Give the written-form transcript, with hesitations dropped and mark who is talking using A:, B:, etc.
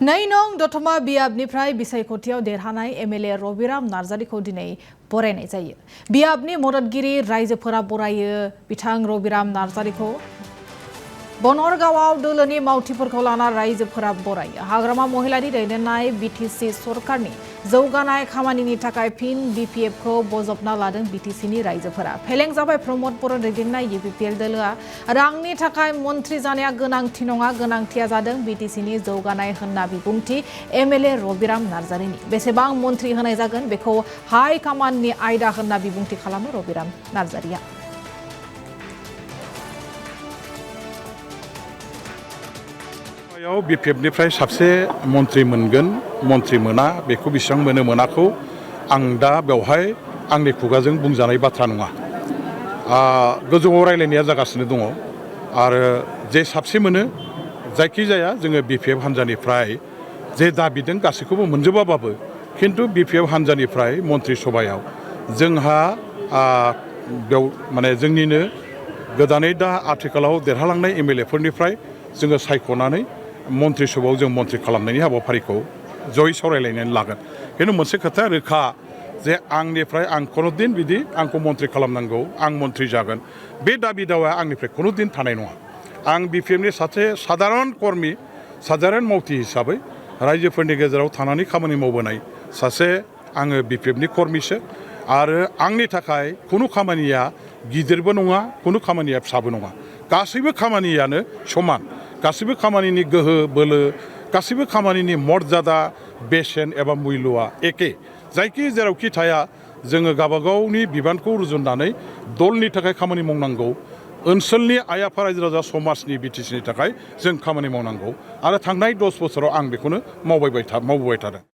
A: नै नं दतमा बियाबनिफ्राय बिसायख'थियाव देरहानाय एमएलए रबिराम नार्जारिखौ दिनै बरायनाय जायो। बियाबनि मददगिरि रायजोफोरा बरायो बिथां रबिराम नार्जारिखौ। बनरगावआव दोलोनि मावथिफोरखौ लाना रायजोफोरा बरायो। हाग्रामा महिलानि दैदेननाय बिटिसि सरकारनि जौगानाय खामानिनि थाखाय फिन बिपिएफखौ बजबना लादों बिटिसिनि रायजोफोरा। फेलें जाबाय प्रमद बर' दैदेननाय इउपिपिएल दोलोआ। रांनि थाखाय मन्त्रि जानाया गोनांथि नङा, गोनांथिया जादों बिटिसिनि जौगानाय होनना बिबुंथि एमएलए रबिराम नार्जारिनि। बेसेबां मन्त्रि होनाय जागोन बेखौ हाइ कमान्डनि आयदा होनना बिबुंथि खालामो रबिराम नार्जारिया।
B: बिपिएफनिफ्राय साबसे मन्त्रि मोनगोन मन्त्रि मोना बेखौ बेसेबां मोनो मोनाखौ आं दा बेवहाय आंनि खुगाजों बुंजानाय बाथ्रा नङा। गोजौआव रायलायनाया जागासिनो दङ आरो जे साबसे मोनो जायखिजाया जोङो बिपिएफ हान्जानिफ्राय जे दाबिदों गासैखौबो मोनजोबाबाबो खिन्थु बिपिएफ हान्जानिफ्राय मन्त्रि सभायाव जोंहा बेयाव माने जोंनिनो गोदानै दा आथिखालाव देरहालांनाय एमएलएफोरनिफ्राय जोङो सायख'नानै मन्त्रि सभायाव जों मन्त्रि खालामनायनि हाबाफारिखौ जयै सावरायलायनानै लागोन। खिन्थु मोनसे खोथाया रोखा जे आंनिफ्राय आं खुनुदिन बिदि आंखौ मन्त्रि खालामनांगौ आं मन्त्रि जागोन बे दाबि दावाया आंनिफ्राय खुनुदिन थानाय नङा। आं बिपिएफनि सासे साधारन कर्मि साधारन मावथि हिसाबै रायजोफोरनि गेजेराव थानानै खामानि मावबोनाय सासे आङो बिपिएफनि कर्मिसो आरो आंनि थाखाय खुनु खामानिया गिदिरबो नङा खुनु खामानिया फिसाबो नङा। गासैबो खामानियानो समान, गासैबो खामानिनि गोहो बोलो गासैबो खामानिनि मर्यादा बेसेन एबा मुल्यआ एखे। जायखि जेरावखि थाया जोङो गावबागावनि बिबानखौ रुजुननानै दलनि थाखाय खामानि मावनांगौ, ओनसोलनि आइ आफा रायजो राजा समाजनि बिटिसिनि थाखाय जों खामानि मावनांगौ आरो थांनाय 10 बोसोराव आं बेखौनो मावबोबाय थादों।